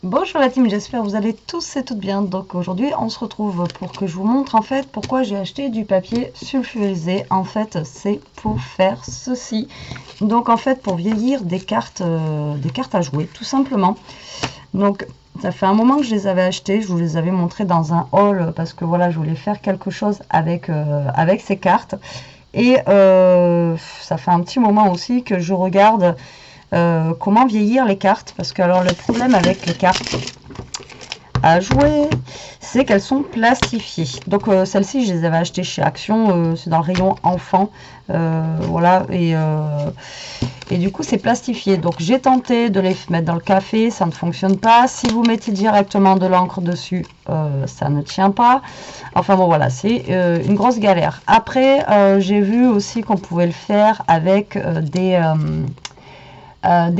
Bonjour la team, j'espère que vous allez tous et toutes bien. Donc aujourd'hui on se retrouve pour que je vous montre en fait pourquoi j'ai acheté du papier sulfurisé. En fait c'est pour faire ceci. Donc en fait pour vieillir des cartes à jouer tout simplement. Donc ça fait un moment que je les avais achetés, je vous les avais montrés dans un haul parce que voilà je voulais faire quelque chose avec, avec ces cartes. Et ça fait un petit moment aussi que je regarde comment vieillir les cartes, parce que alors le problème avec les cartes à jouer, c'est qu'elles sont plastifiées. Donc celles-ci, je les avais achetées chez Action, c'est dans le rayon enfant, voilà, et du coup c'est plastifié. Donc j'ai tenté de les mettre dans le café, ça ne fonctionne pas. Si vous mettez directement de l'encre dessus, ça ne tient pas. Enfin bon voilà, c'est une grosse galère. Après, j'ai vu aussi qu'on pouvait le faire avec des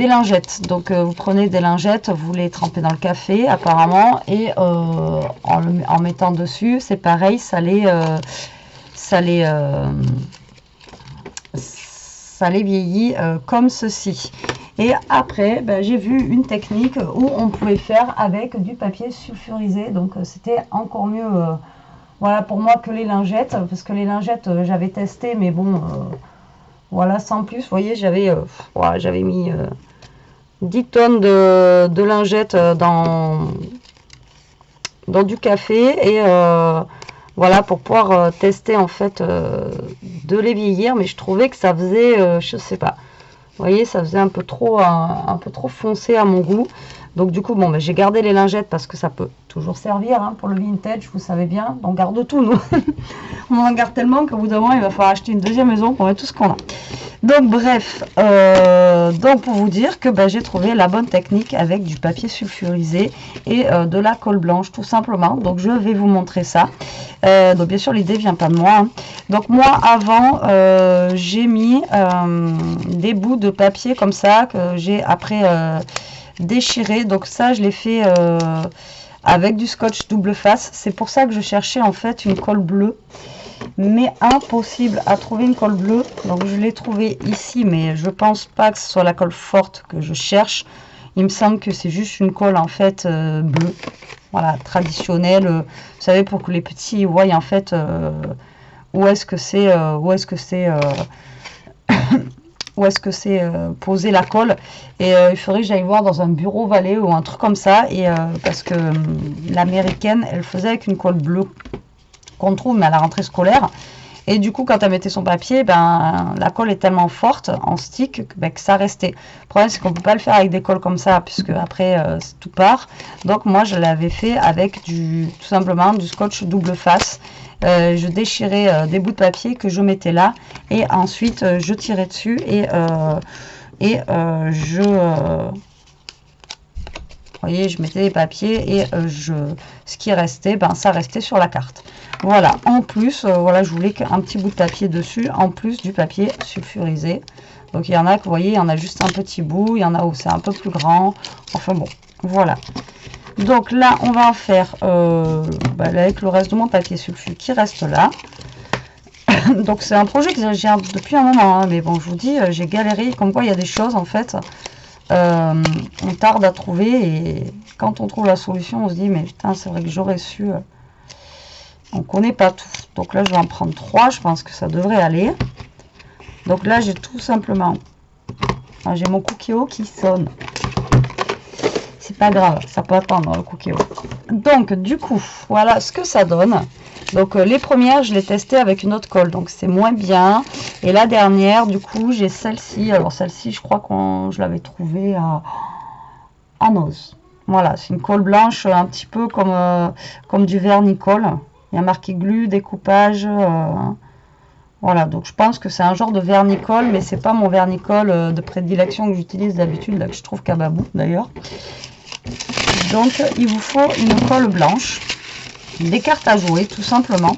lingettes. Donc vous prenez des lingettes, vous les trempez dans le café apparemment, et en mettant dessus, c'est pareil, ça les, ça les vieillit comme ceci. Et après, ben, j'ai vu une technique où on pouvait faire avec du papier sulfurisé, donc c'était encore mieux. Voilà pour moi que les lingettes, parce que les lingettes j'avais testé, mais bon, voilà sans plus. Vous voyez, voilà, j'avais mis 10 tonnes de lingettes dans du café, et voilà pour pouvoir tester en fait de les vieillir, mais je trouvais que ça faisait je sais pas, vous voyez, ça faisait un peu trop foncé à mon goût. Donc du coup bon, ben, j'ai gardé les lingettes parce que ça peut toujours servir hein, pour le vintage, vous savez bien, on garde tout nous. On en garde tellement qu'au bout d'un moment il va falloir acheter une deuxième maison pour mettre tout ce qu'on a. Donc bref, donc pour vous dire que ben, j'ai trouvé la bonne technique avec du papier sulfurisé et de la colle blanche tout simplement. Donc je vais vous montrer ça. Donc bien sûr l'idée vient pas de moi. Hein. Donc moi avant j'ai mis des bouts de papier comme ça que j'ai après déchiré. Donc ça je l'ai fait avec du scotch double face. C'est pour ça que je cherchais en fait une colle bleue, mais impossible à trouver une colle bleue. Donc je l'ai trouvé ici, mais je pense pas que ce soit la colle forte que je cherche. Il me semble que c'est juste une colle en fait bleue, voilà, traditionnelle, vous savez, pour que les petits voient en fait où est-ce que c'est où est-ce que c'est posé la colle. Et il faudrait que j'aille voir dans un bureau valet ou un truc comme ça, et parce que l'américaine elle faisait avec une colle bleue qu'on trouve mais à la rentrée scolaire, et du coup quand elle mettait son papier, ben la colle est tellement forte en stick que, ben, que ça restait. Le problème c'est qu'on peut pas le faire avec des colles comme ça puisque après tout part. Donc moi je l'avais fait avec tout simplement du scotch double face. Je déchirais des bouts de papier que je mettais là, et ensuite je tirais dessus, et voyez, je mettais les papiers, et ce qui restait, ben ça restait sur la carte. Voilà, en plus, voilà, je voulais un petit bout de papier dessus, en plus du papier sulfurisé. Donc il y en a que vous voyez, il y en a juste un petit bout, il y en a où c'est un peu plus grand. Enfin bon, voilà. Donc là, on va en faire avec le reste de mon papier sulfu qui reste là. Donc c'est un projet que j'ai depuis un moment, hein, mais bon, je vous dis, j'ai galéré, comme quoi il y a des choses en fait, on tarde à trouver, et quand on trouve la solution, on se dit, mais putain, c'est vrai que j'aurais su. On connaît pas tout. Donc là, je vais en prendre 3, je pense que ça devrait aller. Donc là, j'ai tout simplement, j'ai mon Cookéo qui sonne. C'est pas grave, ça peut attendre le Cookéo. Donc du coup, voilà ce que ça donne. Donc les premières, je l'ai testée avec une autre colle, donc c'est moins bien. Et la dernière, du coup, j'ai celle-ci. Alors celle-ci, je crois que je l'avais trouvée à Noz. Voilà, c'est une colle blanche, un petit peu comme du vernis-colle. Il y a marqué glu, découpage. Voilà, donc je pense que c'est un genre de vernis-colle, mais c'est pas mon vernis-colle de prédilection que j'utilise d'habitude, là que je trouve cababou d'ailleurs. Donc il vous faut une colle blanche, des cartes à jouer tout simplement,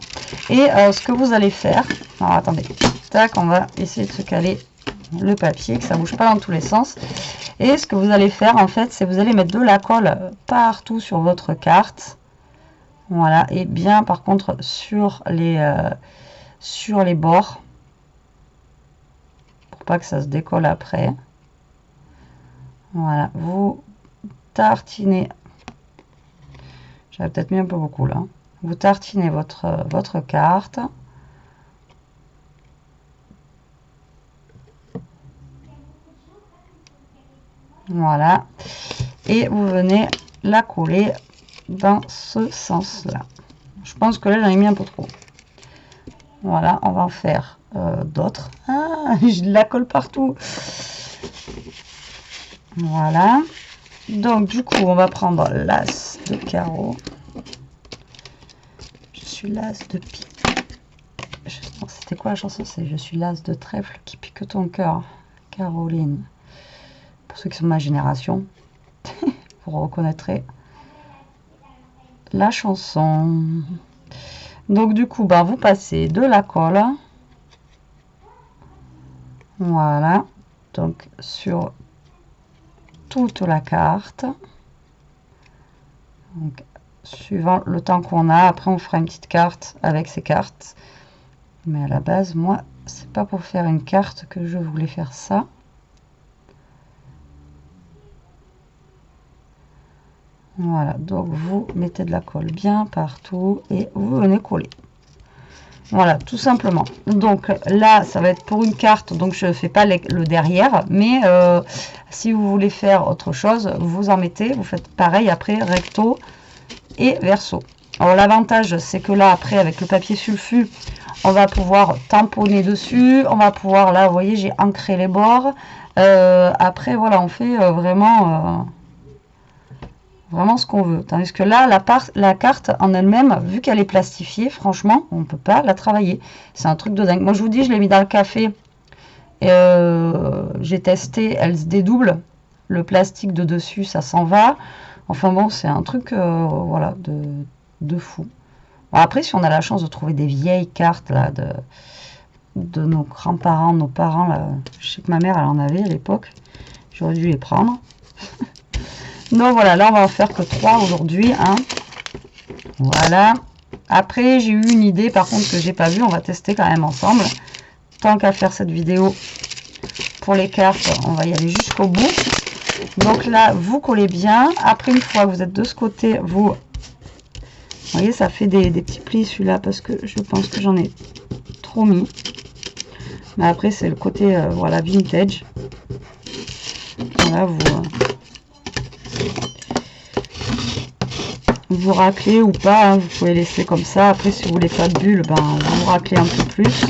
et ce que vous allez faire, alors attendez, tac, on va essayer de se caler le papier, que ça bouge pas dans tous les sens, et ce que vous allez faire en fait, c'est vous allez mettre de la colle partout sur votre carte, voilà, et bien par contre sur les bords, pour pas que ça se décolle après. Voilà, vous tartinez J'avais peut-être mis un peu beaucoup là. Vous tartinez votre carte. Voilà. Et vous venez la coller dans ce sens-là. Je pense que là, j'en ai mis un peu trop. Voilà, on va en faire d'autres. Ah, je la colle partout. Voilà. Donc, du coup, on va prendre l'as de carreau. Je suis l'as de pique. C'était quoi la chanson? C'est je suis l'as de trèfle qui pique ton cœur. Caroline. Pour ceux qui sont de ma génération, vous reconnaîtrez la chanson. Donc du coup, bah, vous passez de la colle. Voilà. Donc sur toute la carte. Donc, suivant le temps qu'on a. Après, on fera une petite carte avec ces cartes. Mais à la base, moi, c'est pas pour faire une carte que je voulais faire ça. Voilà, donc vous mettez de la colle bien partout et vous venez coller. Voilà, tout simplement. Donc là, ça va être pour une carte, donc je ne fais pas le derrière, mais si vous voulez faire autre chose, vous en mettez, vous faites pareil après, recto et verso. Alors l'avantage, c'est que là, après, avec le papier sulfu, on va pouvoir tamponner dessus, on va pouvoir, là, vous voyez, j'ai ancré les bords. Après, voilà, on fait vraiment ce qu'on veut. Tandis que là, la carte en elle-même, vu qu'elle est plastifiée, franchement, on ne peut pas la travailler. C'est un truc de dingue. Moi, je vous dis, je l'ai mis dans le café. J'ai testé, elle se dédouble. Le plastique de dessus, ça s'en va. Enfin bon, c'est un truc voilà, de fou. Bon, après, si on a la chance de trouver des vieilles cartes là, de nos grands-parents, nos parents, là, je sais que ma mère, elle en avait à l'époque. J'aurais dû les prendre. Donc voilà, là on va en faire que 3 aujourd'hui. Hein. Voilà. Après, j'ai eu une idée, par contre, que j'ai pas vue. On va tester quand même ensemble. Tant qu'à faire cette vidéo pour les cartes, on va y aller jusqu'au bout. Donc là, vous collez bien. Après, une fois que vous êtes de ce côté, vous voyez, ça fait des petits plis celui-là parce que je pense que j'en ai trop mis. Mais après, c'est le côté voilà, vintage. Voilà, vous raclez ou pas, hein, vous pouvez laisser comme ça. Après, si vous voulez pas de bulle, ben, vous raclez un peu plus.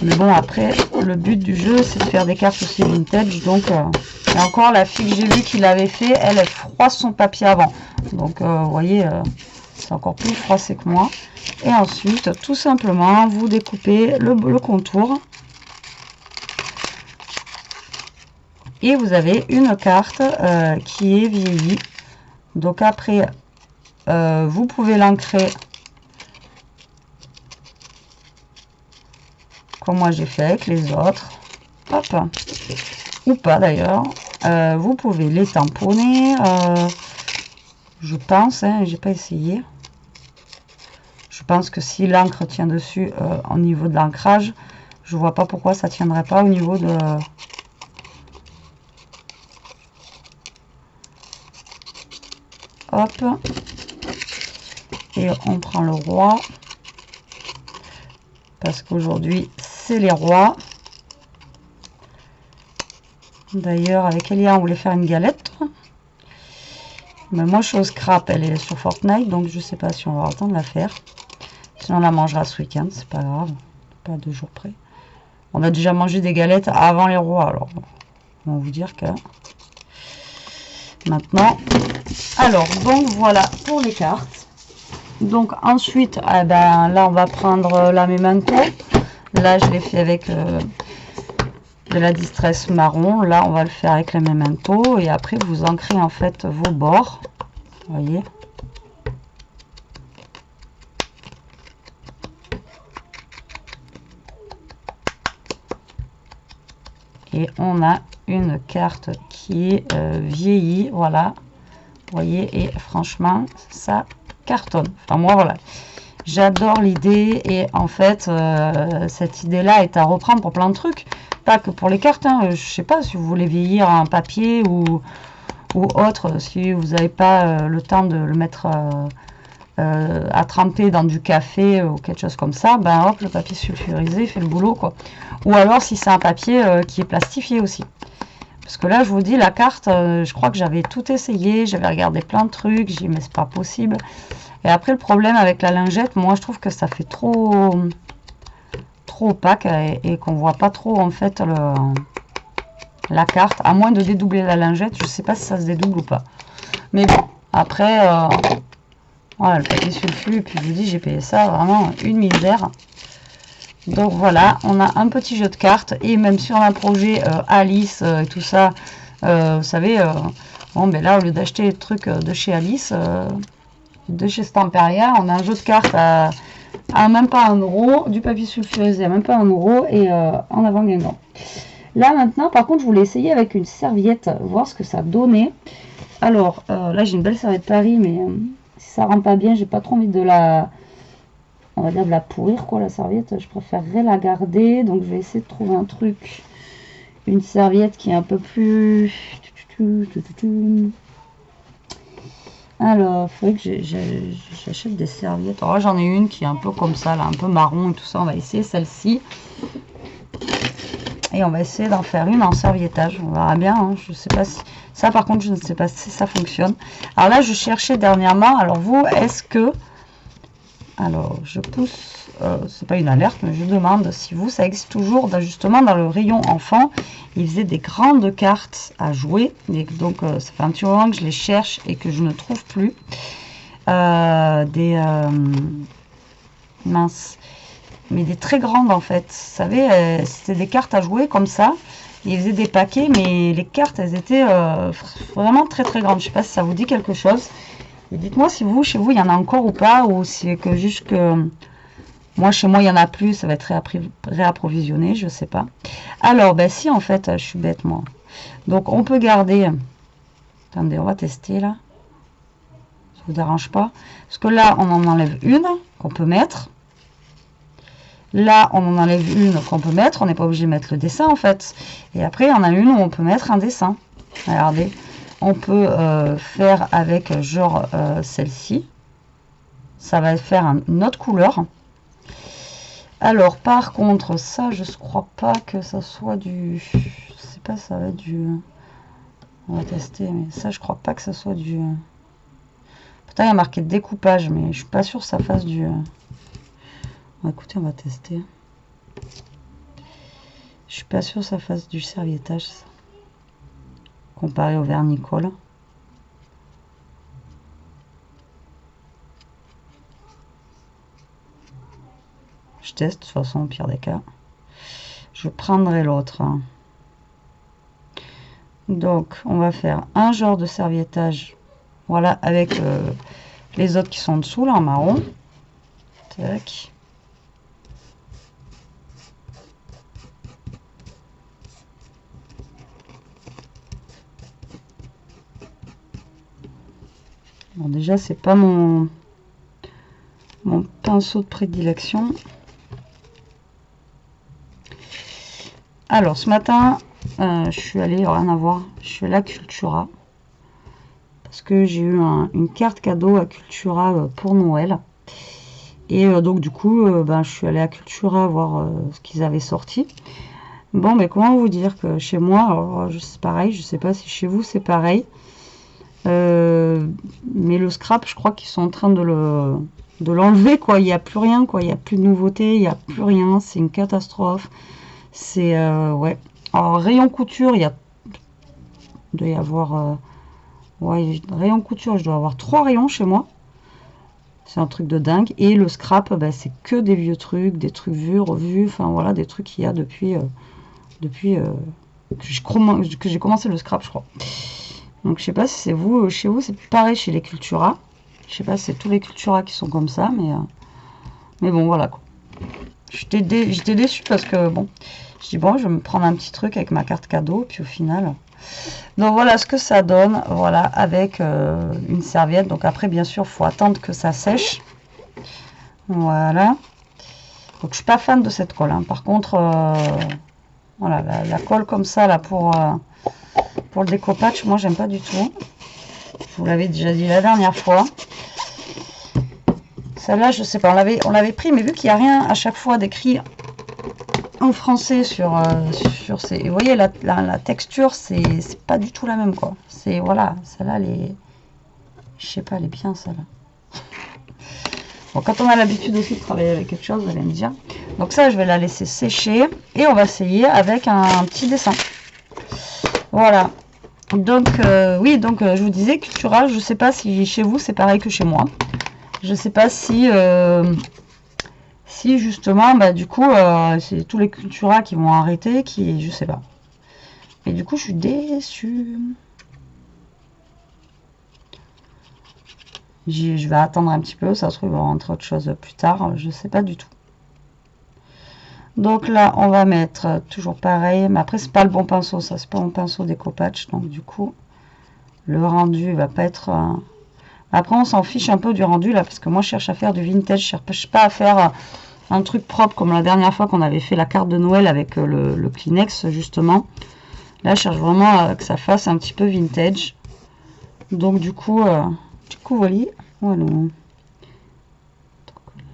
Mais bon, après, le but du jeu, c'est de faire des cartes aussi vintage. Donc, et encore, la fille que j'ai vue qui l'avait fait, elle froisse son papier avant. Donc, vous voyez, c'est encore plus froissé que moi. Et ensuite, tout simplement, vous découpez le contour. Et vous avez une carte qui est vieillie. Donc après, vous pouvez l'ancrer comme moi j'ai fait avec les autres. Hop. Ou pas d'ailleurs. Vous pouvez les tamponner. Je pense, hein, j'ai pas essayé. Je pense que si l'encre tient dessus au niveau de l'ancrage, je vois pas pourquoi ça tiendrait pas au niveau de... Hop. Et on prend le roi. Parce qu'aujourd'hui, c'est les rois. D'ailleurs, avec Elia, on voulait faire une galette. Mais moi, je suis au scrap. Elle est sur Fortnite. Donc, je sais pas si on va avoir le temps de la faire. Sinon, on la mangera ce week-end. C'est pas grave. Pas 2 jours près. On a déjà mangé des galettes avant les rois. Alors, on va vous dire que... Maintenant... Alors, donc voilà pour les cartes. Donc ensuite, eh ben, là on va prendre la Memento. Là je l'ai fait avec de la distress marron. Là on va le faire avec la Memento. Et après vous ancrez en fait vos bords. Vous voyez. Et on a une carte qui est vieillie. Voilà. Vous voyez, et franchement, ça cartonne. Enfin, moi, voilà. J'adore l'idée. Et en fait, cette idée-là est à reprendre pour plein de trucs. Pas que pour les cartes. Hein. Je sais pas si vous voulez vieillir un papier ou ou autre, si vous n'avez pas le temps de le mettre à tremper dans du café ou quelque chose comme ça, ben hop, le papier sulfurisé fait le boulot, quoi. Ou alors si c'est un papier qui est plastifié aussi. Parce que là, je vous dis, la carte, je crois que j'avais tout essayé, j'avais regardé plein de trucs, j'ai dit mais c'est pas possible. Et après, le problème avec la lingette, moi je trouve que ça fait trop opaque et qu'on voit pas trop en fait la carte, à moins de dédoubler la lingette. Je sais pas si ça se dédouble ou pas. Mais bon, après, voilà, le papier sulfu, et puis je vous dis, j'ai payé ça vraiment une misère. Donc voilà, on a un petit jeu de cartes, et même sur un projet Alice et tout ça, vous savez, bon ben là, au lieu d'acheter les trucs de chez Alice, de chez Stamperia, on a un jeu de cartes à même pas 1 €, du papier sulfurisé à même pas 1 € et en avant Guingamp. Là maintenant, par contre, je voulais essayer avec une serviette, voir ce que ça donnait. Alors là, j'ai une belle serviette Paris, mais si ça rend pas bien, j'ai pas trop envie de la, on va dire, de la pourrir, quoi, la serviette. Je préférerais la garder, donc je vais essayer de trouver un truc, une serviette qui est un peu plus... Alors, il faudrait que j'achète des serviettes. Alors, j'en ai une qui est un peu comme ça, là, un peu marron et tout ça. On va essayer celle-ci. Et on va essayer d'en faire une en serviettage. On verra bien. Hein. Je sais pas si... Ça, par contre, je ne sais pas si ça fonctionne. Alors là, je cherchais dernièrement. Alors, vous, est-ce que... Alors, je pousse... c'est pas une alerte, mais je demande si vous, ça existe toujours, justement, dans le rayon enfant. Ils faisaient des grandes cartes à jouer. Et donc, ça fait un petit moment que je les cherche et que je ne trouve plus. Mince. Mais des très grandes, en fait. Vous savez, c'était des cartes à jouer comme ça. Ils faisaient des paquets, mais les cartes, elles étaient vraiment très très grandes. Je sais pas si ça vous dit quelque chose. Et dites-moi si vous, chez vous, il y en a encore ou pas, ou si c'est que juste que... Moi, chez moi, il n'y en a plus, ça va être réapprovisionné, je sais pas. Alors, ben si, en fait, je suis bête, moi. Donc, on peut garder... Attendez, on va tester, là. Ça vous dérange pas? Parce que là, on en enlève une qu'on peut mettre. Là, on en enlève une qu'on peut mettre. On n'est pas obligé de mettre le dessin, en fait. Et après, on a une où on peut mettre un dessin. Regardez. On peut faire avec, genre, celle-ci. Ça va faire une autre couleur. Alors, par contre, ça, je ne crois pas que ça soit du... Je sais pas, ça va être du... On va tester, mais ça, je crois pas que ça soit du... Pourtant, il y a marqué découpage, mais je suis pas sûre que ça fasse du... Bon, écoutez, on va tester. Je suis pas sûre que ça fasse du serviettage, ça. Comparé au vernicole. Je teste, de toute façon, au pire des cas. Je prendrai l'autre. Donc, on va faire un genre de serviettage. Voilà, avec les autres qui sont en dessous, là, en marron. Tac. Bon, déjà, c'est pas mon pinceau de prédilection. Alors, ce matin, je suis allée, rien à voir, je suis allée à Cultura. Parce que j'ai eu une carte cadeau à Cultura pour Noël. Et donc, du coup, ben, je suis allée à Cultura voir ce qu'ils avaient sorti. Bon, mais comment vous dire que chez moi, alors, c'est pareil, je sais pas si chez vous c'est pareil. Mais le scrap, je crois qu'ils sont en train de l'enlever, quoi. Il n'y a plus rien, quoi. Il n'y a plus de nouveautés, il n'y a plus rien. C'est une catastrophe. C'est, ouais. Alors, rayon couture, il doit y avoir... ouais, rayon couture, je dois avoir 3 rayons chez moi. C'est un truc de dingue. Et le scrap, bah, c'est que des vieux trucs, des trucs vus, revus. Enfin, voilà, des trucs qu'il y a depuis que j'ai commencé le scrap, je crois. Donc, je sais pas si c'est vous, chez vous, c'est pareil chez les Cultura. Je sais pas si c'est tous les Cultura qui sont comme ça, mais bon, voilà, quoi. J'étais déçue parce que, bon, je dis, bon, je vais me prendre un petit truc avec ma carte cadeau, puis au final... Donc, voilà ce que ça donne, voilà, avec une serviette. Donc, après, bien sûr, il faut attendre que ça sèche. Voilà. Donc, je suis pas fan de cette colle, hein. Par contre, voilà, la colle comme ça, là, pour pour le découpage, moi j'aime pas du tout. Je vous l'avais déjà dit la dernière fois. Celle-là, je sais pas, on l'avait pris, mais vu qu'il n'y a rien à chaque fois d'écrit en français sur ces... Vous voyez, la texture, c'est pas du tout la même, quoi. C'est, voilà, celle-là, je sais pas, elle est bien, celle-là. Bon, quand on a l'habitude aussi de travailler avec quelque chose, vous allez me dire. Donc ça, je vais la laisser sécher et on va essayer avec un petit dessin. Voilà. Donc, oui, donc je vous disais, Cultura, je sais pas si chez vous, c'est pareil que chez moi. Je sais pas si... si justement, bah, du coup, c'est tous les Cultura qui vont arrêter, je sais pas. Et du coup, je suis déçue. Je vais attendre un petit peu, ça se trouve, il va rentrer autre chose plus tard, je sais pas du tout. Donc là, on va mettre toujours pareil, mais après, c'est pas le bon pinceau, ça, c'est pas mon pinceau découpage, donc du coup, le rendu va pas être... Après, on s'en fiche un peu du rendu, là, parce que moi, je cherche à faire du vintage, je cherche pas à faire un truc propre, comme la dernière fois qu'on avait fait la carte de Noël avec le Kleenex, justement. Là, je cherche vraiment que ça fasse un petit peu vintage. Donc, du coup, voilà. Voilà. Donc,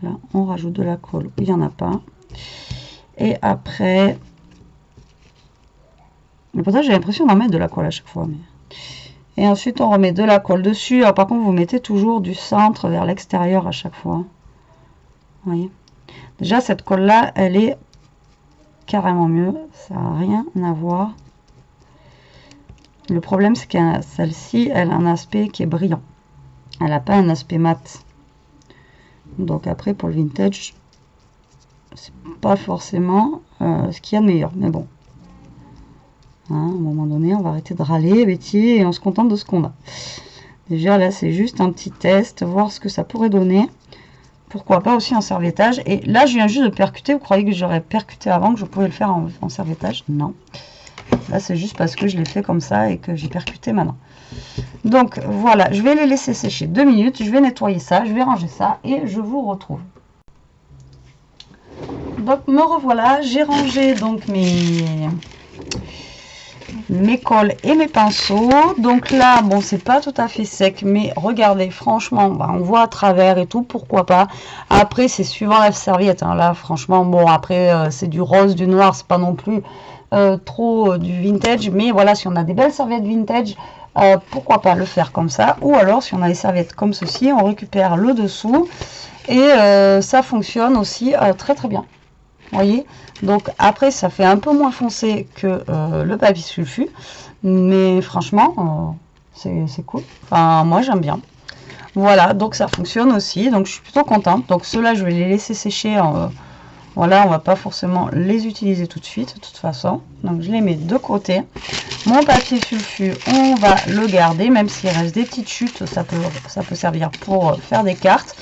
là, on rajoute de la colle où il n'y en a pas. Et après... Mais pourtant, j'ai l'impression d'en mettre de la colle à chaque fois. Mais... Et ensuite, on remet de la colle dessus. Alors, par contre, vous mettez toujours du centre vers l'extérieur à chaque fois. Vous voyez. Déjà, cette colle-là, elle est carrément mieux. Ça n'a rien à voir. Le problème, c'est que celle-ci, elle a un aspect qui est brillant. Elle n'a pas un aspect mat. Donc après, pour le vintage, c'est pas forcément ce qu'il y a de meilleur. Mais bon. Hein, à un moment donné, on va arrêter de râler, Betty, et on se contente de ce qu'on a. Déjà, là, c'est juste un petit test, voir ce que ça pourrait donner. Pourquoi pas aussi en servettage. Et là, je viens juste de percuter. Vous croyez que j'aurais percuté avant, que je pouvais le faire en servettage? Non. Là, c'est juste parce que je l'ai fait comme ça et que j'ai percuté maintenant. Donc, voilà. Je vais les laisser sécher 2 minutes. Je vais nettoyer ça. Je vais ranger ça. Et je vous retrouve. Donc, me revoilà. J'ai rangé donc mes colles et mes pinceaux. Donc là, bon, c'est pas tout à fait sec, mais regardez, franchement, bah, on voit à travers et tout, pourquoi pas. Après, c'est suivant la serviette, hein. Là, franchement, bon, après, c'est du rose, du noir, c'est pas non plus trop du vintage, mais voilà, si on a des belles serviettes vintage, pourquoi pas le faire comme ça. Ou alors, si on a des serviettes comme ceci, on récupère le dessous et ça fonctionne aussi très très bien. Voyez, donc après ça fait un peu moins foncé que le papier sulfu, mais franchement c'est cool, enfin moi j'aime bien. Voilà, donc ça fonctionne aussi, donc je suis plutôt contente. Donc ceux-là je vais les laisser sécher, voilà, on va pas forcément les utiliser tout de suite de toute façon, donc je les mets de côté. Mon papier sulfu, on va le garder, même s'il reste des petites chutes, ça peut servir pour faire des cartes.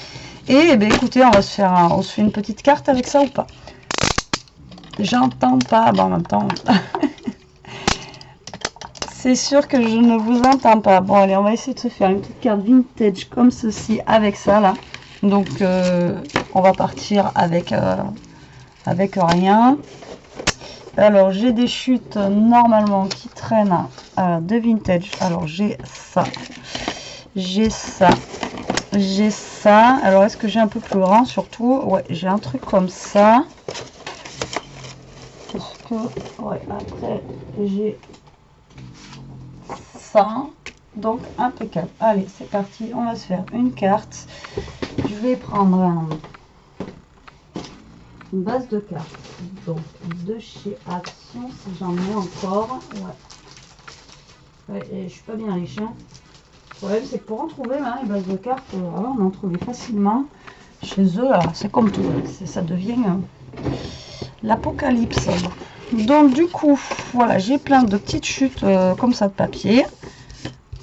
Et ben écoutez, on se fait une petite carte avec ça ou pas? J'entends pas, bon, en même temps, c'est sûr que je ne vous entends pas. Bon, allez, on va essayer de se faire une petite carte vintage comme ceci avec ça, là. Donc, on va partir avec rien. Alors, j'ai des chutes, normalement, qui traînent de vintage. Alors, j'ai ça. J'ai ça. J'ai ça. Alors, est-ce que j'ai un peu plus grand, surtout? Ouais, j'ai un truc comme ça. Ouais, après j'ai ça, donc impeccable. Allez, c'est parti, on va se faire une carte. Je vais prendre une base de cartes, donc de chez Action, si j'en ai encore. Ouais, et je suis pas bien riche, hein. Le problème, c'est que pour en trouver les bases de cartes, on en trouvait facilement chez eux. C'est comme tout, ça devient l'apocalypse. Donc du coup, voilà, j'ai plein de petites chutes comme ça de papier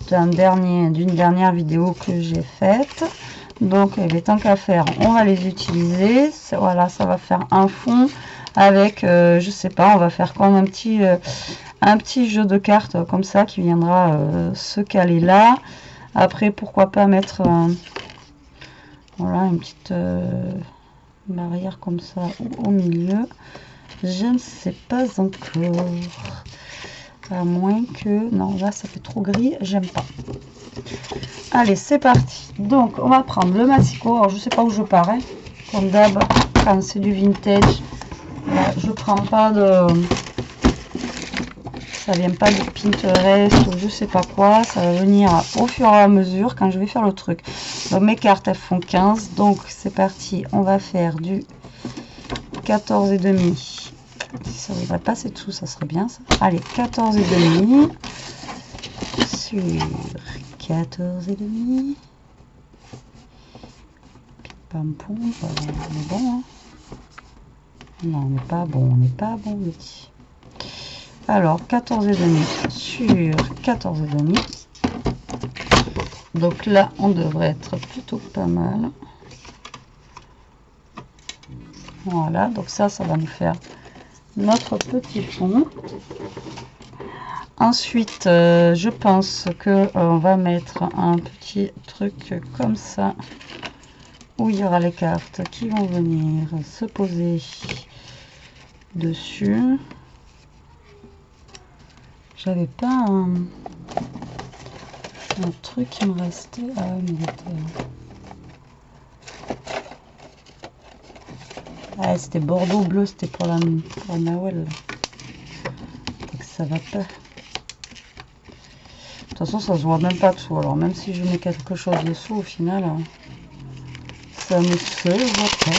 d'une dernière vidéo que j'ai faite. Donc, tant qu'à faire, on va les utiliser. Voilà, ça va faire un fond avec, je sais pas, on va faire comme un petit jeu de cartes comme ça qui viendra se caler là. Après, pourquoi pas mettre voilà, une petite barrière comme ça au milieu. Je ne sais pas encore. À moins que... Non, là, ça fait trop gris. J'aime pas. Allez, c'est parti. Donc, on va prendre le Massicot. Alors, je sais pas où je pars. Hein. Comme d'hab, quand c'est du vintage, là, je prends pas de... Ça vient pas de Pinterest ou je sais pas quoi. Ça va venir au fur et à mesure quand je vais faire le truc. Donc, mes cartes, elles font 15. Donc, c'est parti. On va faire du 14,5. Si ça voudrait passer dessous, ça serait bien ça. Allez, 14,5 sur 14,5. Pam pom, on est bon. Hein. Non, on n'est pas bon, on n'est pas bon, oui. Alors, 14,5 sur 14,5. Donc là, on devrait être plutôt pas mal. Voilà, donc ça va nous faire notre petit fond. Ensuite, je pense que on va mettre un petit truc comme ça où il y aura les cartes qui vont venir se poser dessus. J'avais pas un truc qui me restait. Ah, mais il était... Ah, c'était Bordeaux bleu, c'était pour la Noël. Donc ça va pas. De toute façon, ça se voit même pas dessous. Alors même si je mets quelque chose dessous, au final, ça ne se voit pas.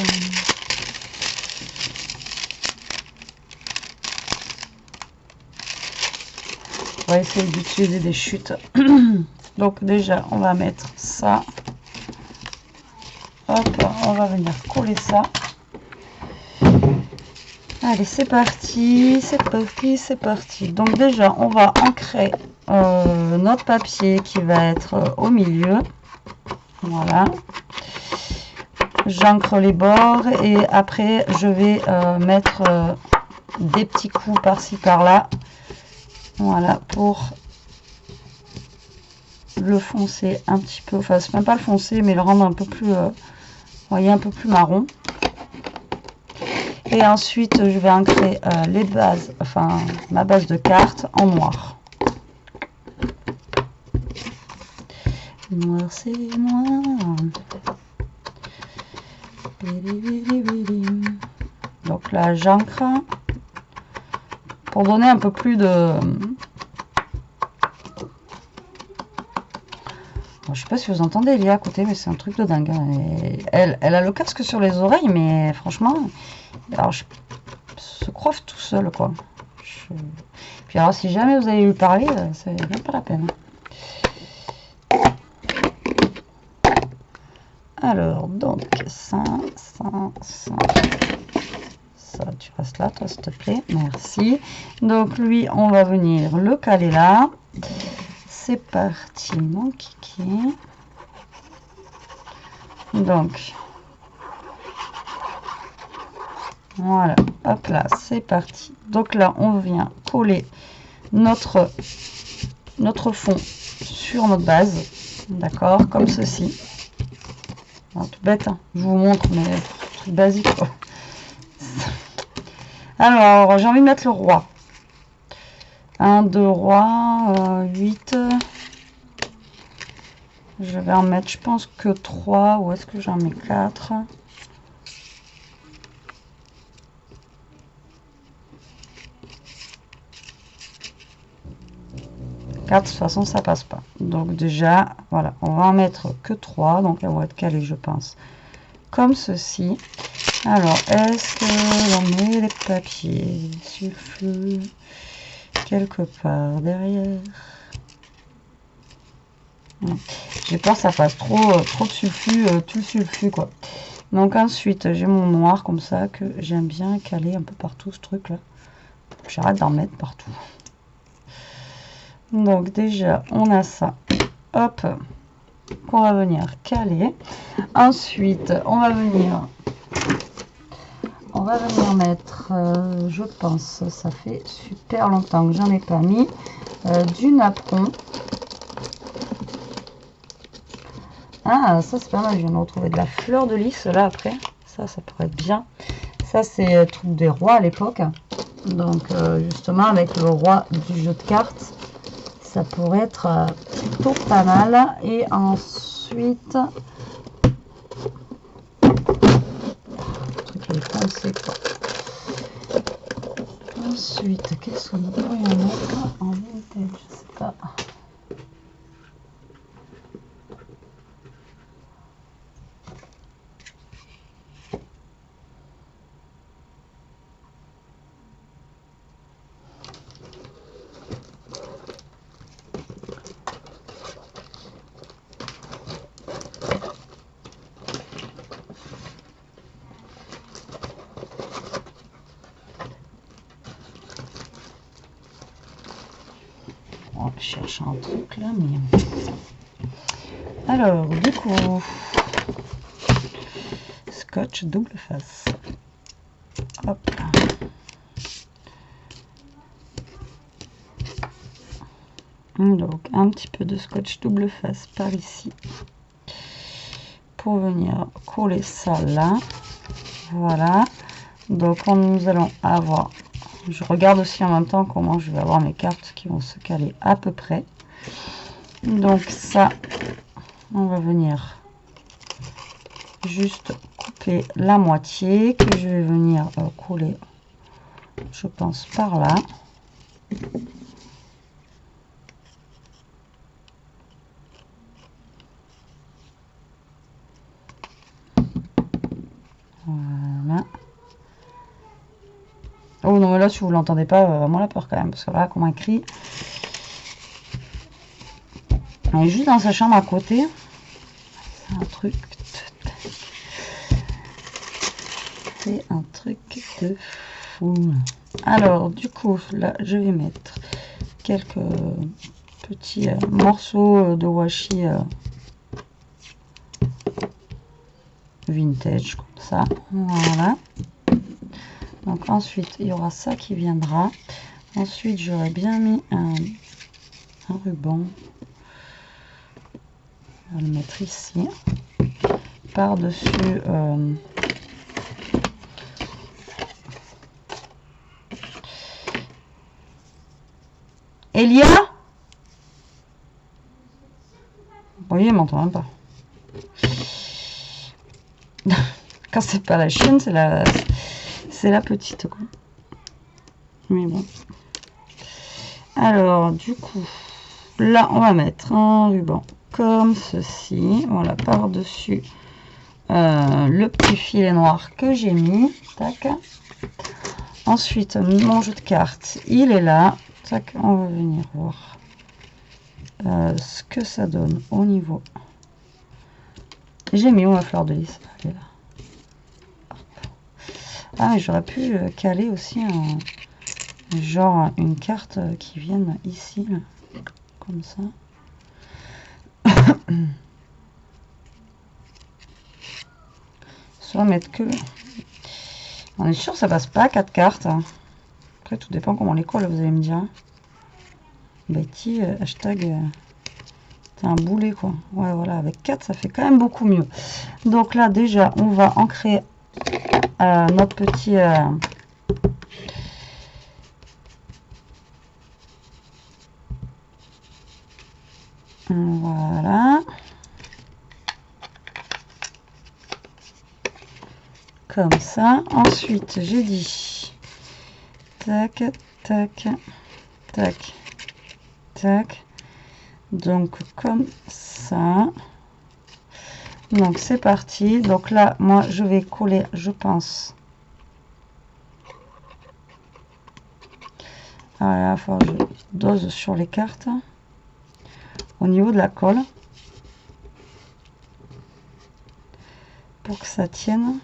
On va essayer d'utiliser des chutes. Donc déjà, on va mettre ça. Hop, on va venir coller ça. Allez, c'est parti, c'est parti, c'est parti. Donc déjà, on va ancrer notre papier qui va être au milieu. Voilà. J'ancre les bords et après, je vais mettre des petits coups par-ci, par-là. Voilà, pour le foncer un petit peu. Enfin, c'est même pas le foncer, mais le rendre un peu plus, vous voyez, un peu plus marron. Et ensuite, je vais ancrer les bases, enfin ma base de cartes en noir. Noir, c'est noir. Donc là, j'ancre pour donner un peu plus de... Bon, je sais pas si vous entendez Elia à côté, mais c'est un truc de dingue. Et elle a le casque sur les oreilles, mais franchement... Alors, je se coiffe tout seul, quoi. Puis alors, si jamais vous allez lui parler, c'est même pas la peine. Alors, donc, ça. Ça, tu restes là, toi, s'il te plaît. Merci. Donc, lui, on va venir le caler là. C'est parti, mon kiki. Donc... Voilà, hop là, c'est parti. Donc là, on vient coller notre fond sur notre base. D'accord, comme ceci. Bon, tout bête, hein. Je vous montre, mais truc basique, quoi. Alors, j'ai envie de mettre le roi. 1, 2 rois, 8. Je vais en mettre, je pense que 3. Ou est-ce que j'en mets 4 ? 4, de toute façon, ça passe pas. Donc déjà, voilà, on va en mettre que 3. Donc elles vont être calées, je pense, comme ceci. Alors, est-ce que l'on met les papiers sulfure quelque part derrière? J'ai peur que ça fasse trop de sulfure, tout le sulfure, quoi. Donc ensuite, j'ai mon noir comme ça, que j'aime bien caler un peu partout, ce truc-là. J'arrête d'en mettre partout. Donc déjà, on a ça, hop, qu'on va venir caler. Ensuite, on va venir mettre, je pense, ça fait super longtemps que j'en ai pas mis, du napperon. Ah, ça c'est pas mal, je viens de retrouver de la fleur de lys là après. Ça pourrait être bien. Ça c'est le truc des rois à l'époque. Donc justement avec le roi du jeu de cartes, ça pourrait être plutôt pas mal. Et ensuite, le truc est coincé quoi. Ensuite, qu'est-ce qu'on pourrait mettre en vintage? Je sais pas. On cherche un truc là, mais... Alors, du coup, scotch double face. Hop là. Donc, un petit peu de scotch double face par ici. Pour venir coller ça là. Voilà. Donc, nous allons avoir... Je regarde aussi en même temps comment je vais avoir mes cartes qui vont se caler à peu près. Donc ça, on va venir juste couper la moitié que je vais venir couler, je pense, par là. Voilà. Oh non, mais là, si vous l'entendez pas, moi la peur quand même, parce que là, comment écrit. On est juste dans sa chambre à côté. C'est un truc. C'est un truc de fou. Alors, du coup, là, je vais mettre quelques petits morceaux de washi vintage, comme ça. Voilà. Donc, ensuite, il y aura ça qui viendra. Ensuite, j'aurais bien mis un ruban. On va le mettre ici. Par-dessus... Elia? Vous voyez, il m'entend même pas. Quand c'est pas la chienne, c'est la petite, quoi. Mais bon. Alors, du coup, là, on va mettre un ruban comme ceci. Voilà, par-dessus le petit filet noir que j'ai mis. Tac. Ensuite, mon jeu de cartes, il est là. Tac, on va venir voir ce que ça donne au niveau. J'ai mis où ma fleur de lys? Elle est là. Ah, mais j'aurais pu caler aussi genre une carte qui vienne ici, là, comme ça. Soit mettre que... On est sûr que ça passe pas à 4 cartes. Après, tout dépend comment on les colle, vous allez me dire. Betty, hashtag... c'est un boulet, quoi. Ouais, voilà, avec 4, ça fait quand même beaucoup mieux. Donc là, déjà, on va ancrer notre petit... voilà. Comme ça. Ensuite, j'ai dit... Tac, tac, tac, tac. Donc, comme ça. Donc, c'est parti. Donc là, moi, je vais coller, je pense... Ah, il faut que je dose sur les cartes. Au niveau de la colle. Pour que ça tienne.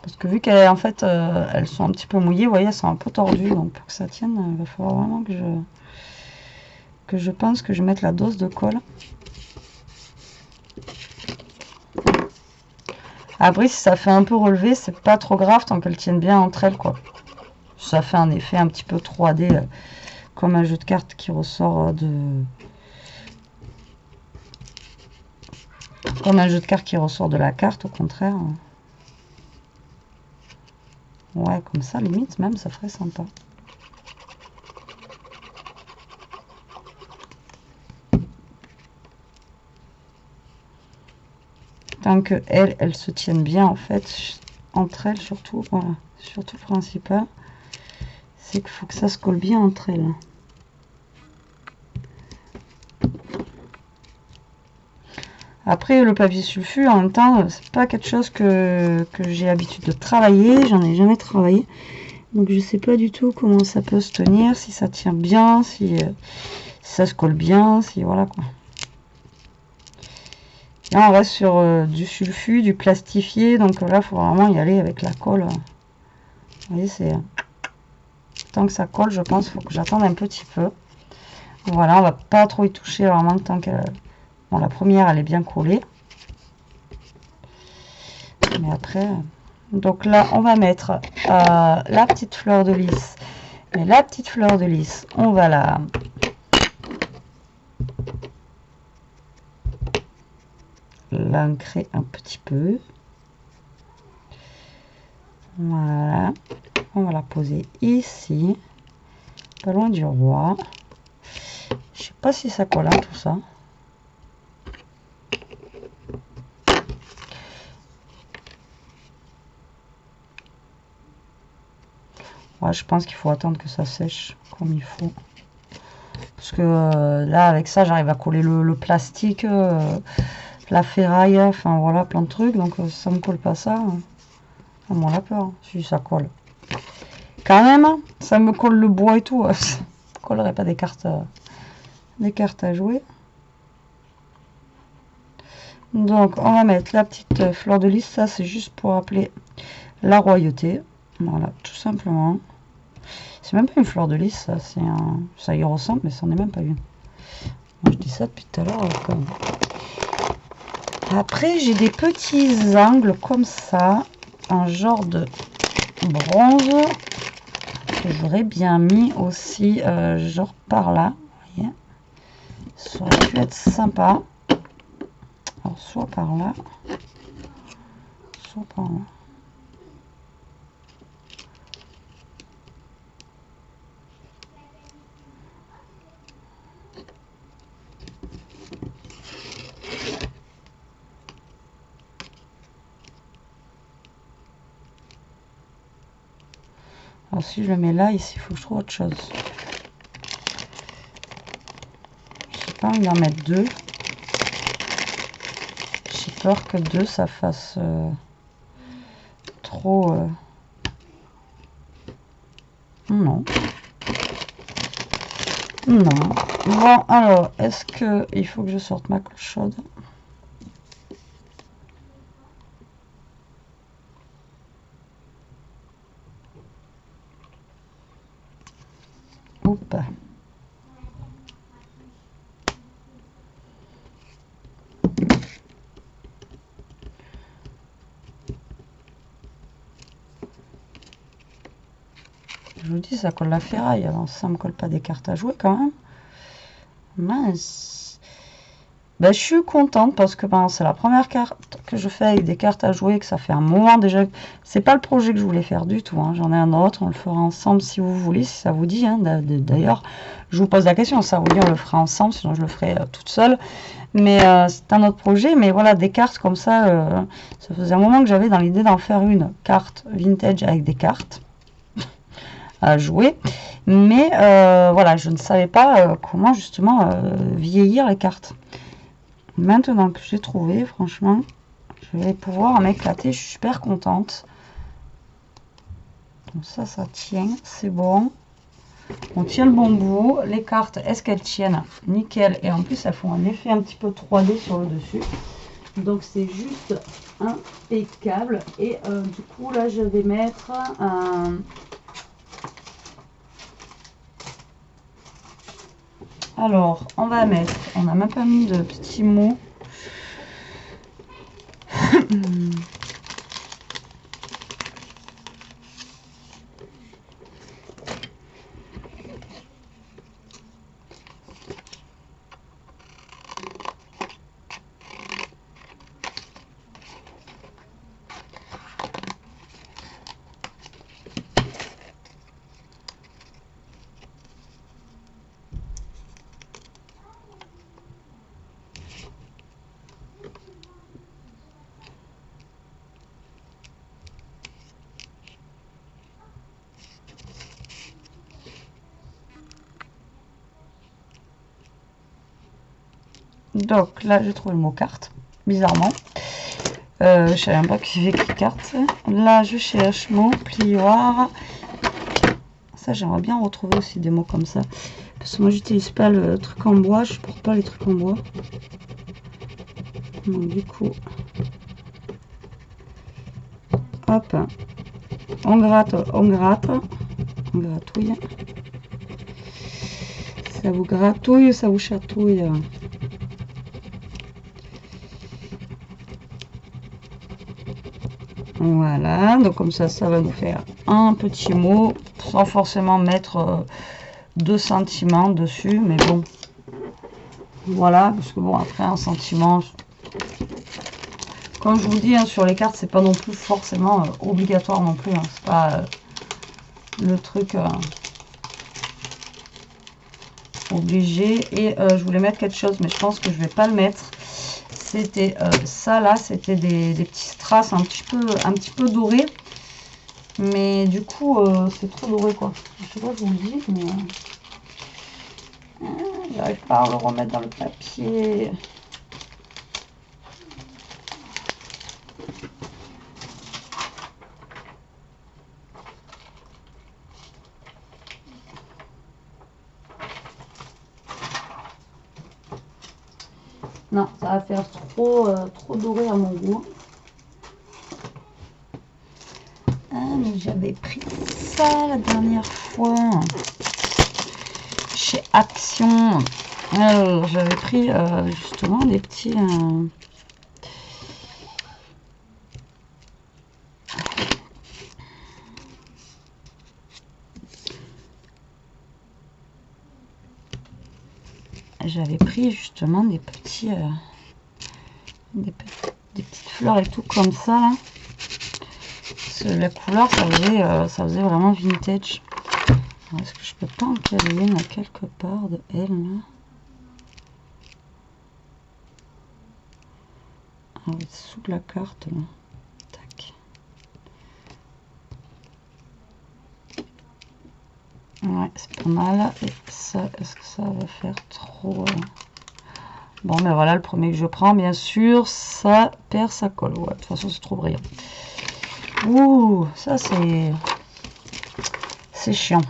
Parce que vu qu'elles en fait, elles sont un petit peu mouillées, vous voyez, elles sont un peu tordues. Donc pour que ça tienne, il va falloir vraiment que je pense que je mette la dose de colle. Après, si ça fait un peu relevé, c'est pas trop grave tant qu'elles tiennent bien entre elles, quoi. Ça fait un effet un petit peu 3D, comme un jeu de cartes qui ressort Comme un jeu de cartes qui ressort de la carte, au contraire. Ouais, comme ça, limite, même, ça ferait sympa. Tant que elles se tiennent bien, en fait, entre elles, surtout, voilà, surtout le principal, c'est qu'il faut que ça se colle bien entre elles. Après, le papier sulfure, en même temps, c'est pas quelque chose que j'ai l'habitude de travailler. J'en ai jamais travaillé. Donc, je sais pas du tout comment ça peut se tenir, si ça tient bien, si ça se colle bien, si voilà quoi. Là, on reste sur du sulfu, du plastifié. Donc là, il faut vraiment y aller avec la colle. Vous voyez, c'est... Tant que ça colle, je pense qu'il faut que j'attende un petit peu. Voilà, on va pas trop y toucher vraiment tant que... Bon, la première, elle est bien collée. Mais après... Donc là, on va mettre la petite fleur de lys. Mais la petite fleur de lys, on va la... l'ancrer un petit peu. Voilà. On va la poser ici. Pas loin du roi. Je sais pas si ça colle, hein, tout ça. Ouais, je pense qu'il faut attendre que ça sèche comme il faut. Parce que là, avec ça, j'arrive à coller le plastique, la ferraille, enfin voilà, plein de trucs. Donc, si ça me colle pas ça, à moi la peur, si ça colle. Quand même, ça me colle le bois et tout. Ça ne collerait pas des cartes à jouer. Donc, on va mettre la petite fleur de lys. Ça, c'est juste pour rappeler la royauté. Voilà, tout simplement. C'est même pas une fleur de lys, ça, c'est un... ça y ressemble, mais ça n'en est même pas une. Moi, je dis ça depuis tout à l'heure, quand même. Après, j'ai des petits angles comme ça, un genre de bronze, que j'aurais bien mis aussi, genre par là, vous voyez. Ça aurait pu être sympa. Alors, soit par là, soit par là. Alors si je le mets là, ici, il faut que je trouve autre chose. Je sais pas envie d'en mettre deux. J'ai peur que deux, ça fasse trop... Non. Non. Bon, alors, est-ce que il faut que je sorte ma colle chaude? Oups. Je vous dis, ça colle la ferraille. Alors, ça me colle pas des cartes à jouer quand même. Mince. Ben, je suis contente parce que ben, c'est la première carte que je fais avec des cartes à jouer, que ça fait un moment déjà. C'est pas le projet que je voulais faire du tout. Hein. J'en ai un autre, on le fera ensemble si vous voulez, si ça vous dit. Hein. D'ailleurs, je vous pose la question, si ça vous dit, on le fera ensemble, sinon je le ferai toute seule. Mais c'est un autre projet. Mais voilà, des cartes comme ça, ça faisait un moment que j'avais dans l'idée d'en faire une carte vintage avec des cartes à jouer. Mais voilà, je ne savais pas comment justement vieillir les cartes. Maintenant que j'ai trouvé, franchement, je vais pouvoir m'éclater. Je suis super contente. Donc ça tient, c'est bon. On tient le bon bout. Les cartes, est-ce qu'elles tiennent? Nickel. Et en plus, elles font un effet un petit peu 3D sur le dessus. Donc c'est juste impeccable. Et du coup, là, je vais mettre un... Alors, on va mettre... On n'a même pas mis de petits mots. Donc là, j'ai trouvé le mot carte, bizarrement. Je savais même pas qu'il y avait écrit carte. Là, je cherche mot plioir. Ça, j'aimerais bien retrouver aussi des mots comme ça. Parce que moi, j'utilise pas le truc en bois. Je porte pas les trucs en bois. Donc, du coup, hop, on gratte, on gratte. On gratouille. Ça vous gratouille, ça vous chatouille. Voilà, donc comme ça va nous faire un petit mot, sans forcément mettre 2 sentiments dessus, mais bon, voilà, parce que bon, après un sentiment, comme je vous dis, hein, sur les cartes, c'est pas non plus forcément obligatoire non plus, hein, c'est pas le truc obligé, et je voulais mettre quelque chose, mais je pense que je vais pas le mettre. C'était ça là, c'était des petits strass un petit peu dorés, mais du coup c'est trop doré quoi. Je sais pas si je vous le dis, mais j'arrive pas à le remettre dans le papier. Non, ça va faire trop doré à mon goût. Ah, mais j'avais pris ça la dernière fois chez Action. J'avais pris justement des petits... J'avais pris justement des petits... des petites fleurs et tout comme ça là. La couleur ça faisait vraiment vintage. Est-ce que je peux pas en caler une à quelque part de elle là? Ah oui, sous la carte là. Tac. Ouais, c'est pas mal. Et ça, est-ce que ça va faire trop Bon, mais voilà, le premier que je prends, bien sûr, ça perd sa colle. Ouais, de toute façon, c'est trop brillant. Ouh, ça c'est chiant.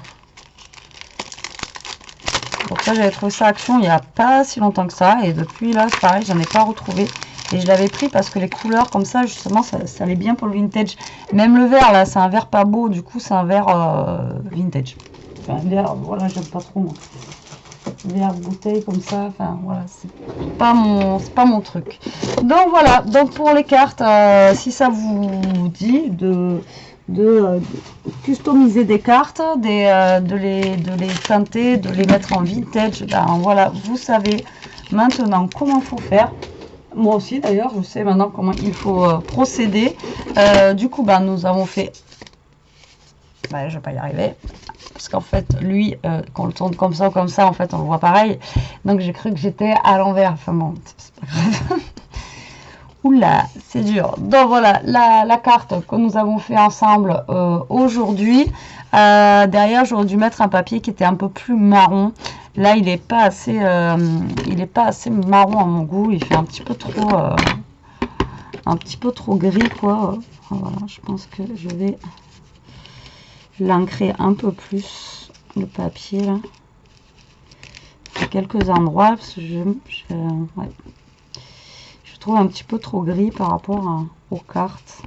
Donc ça, j'avais trouvé ça Action il n'y a pas si longtemps que ça. Et depuis là, c'est pareil, j'en ai pas retrouvé. Et je l'avais pris parce que les couleurs comme ça, justement, ça allait bien pour le vintage. Même le vert, là, c'est un vert pas beau. Du coup, c'est un vert vintage. Enfin, un vert, voilà, j'aime pas trop, moi. Vert bouteille comme ça, enfin voilà, c'est pas mon truc. Donc voilà, donc pour les cartes, si ça vous dit de customiser des cartes, de les teinter, de les mettre en vintage, ben voilà, vous savez maintenant comment il faut faire. Moi aussi d'ailleurs, je sais maintenant comment il faut procéder. Du coup, ben, nous avons fait... Ben, je vais pas y arriver. Parce qu'en fait, lui, quand on le tourne comme ça ou comme ça, en fait, on le voit pareil. Donc, j'ai cru que j'étais à l'envers. Enfin bon, c'est pas grave. Oula, c'est dur. Donc, voilà, la carte que nous avons fait ensemble aujourd'hui. Derrière, j'aurais dû mettre un papier qui était un peu plus marron. Là, il n'est pas assez marron à mon goût. Il fait un petit peu trop gris, quoi. Voilà, je pense que je vais... l'ancrer un peu plus le papier là à quelques endroits parce que ouais, je trouve un petit peu trop gris par rapport aux cartes.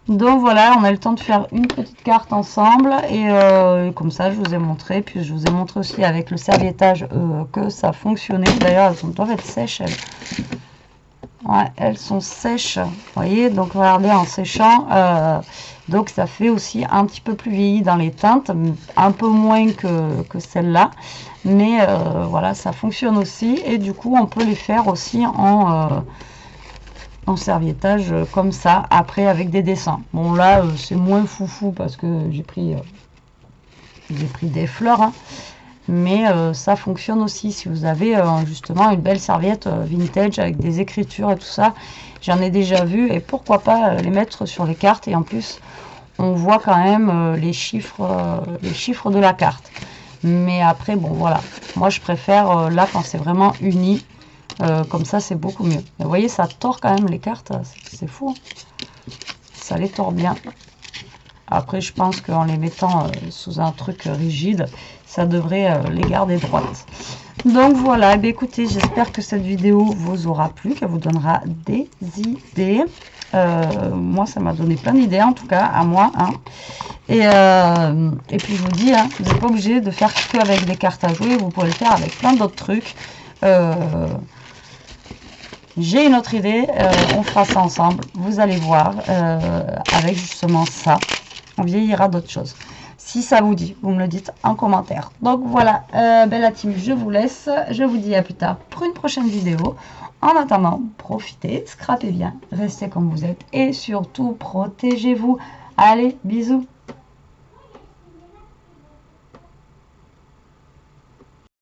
Donc voilà, on a le temps de faire une petite carte ensemble et comme ça je vous ai montré, puis je vous ai montré aussi avec le serviettage que ça fonctionnait. D'ailleurs elles doivent être sèches elles. Ouais, elles sont sèches, vous voyez, donc regardez en séchant, donc ça fait aussi un petit peu plus vieilli dans les teintes, un peu moins que celle-là, mais voilà, ça fonctionne aussi, et du coup on peut les faire aussi en serviettage comme ça, après avec des dessins. Bon là c'est moins foufou parce que j'ai pris des fleurs, hein. Mais ça fonctionne aussi si vous avez justement une belle serviette vintage avec des écritures et tout ça. J'en ai déjà vu et pourquoi pas les mettre sur les cartes. Et en plus, on voit quand même les chiffres de la carte. Mais après, bon, voilà. Moi, je préfère là quand c'est vraiment uni. Comme ça, c'est beaucoup mieux. Et vous voyez, ça tord quand même les cartes. C'est fou. Hein. Ça les tord bien. Après, je pense qu'en les mettant sous un truc rigide, ça devrait les garder droites. Donc voilà, eh bien, écoutez, j'espère que cette vidéo vous aura plu, qu'elle vous donnera des idées. Moi, ça m'a donné plein d'idées, en tout cas, à moi. Hein. Et puis, je vous dis, hein, vous n'êtes pas obligé de faire que avec des cartes à jouer, vous pouvez le faire avec plein d'autres trucs. J'ai une autre idée, on fera ça ensemble, vous allez voir, avec justement ça, on vieillira d'autres choses. Si ça vous dit, vous me le dites en commentaire. Donc voilà, la team, je vous laisse, je vous dis à plus tard pour une prochaine vidéo. En attendant, profitez, scrapez bien, restez comme vous êtes et surtout protégez-vous. Allez, bisous.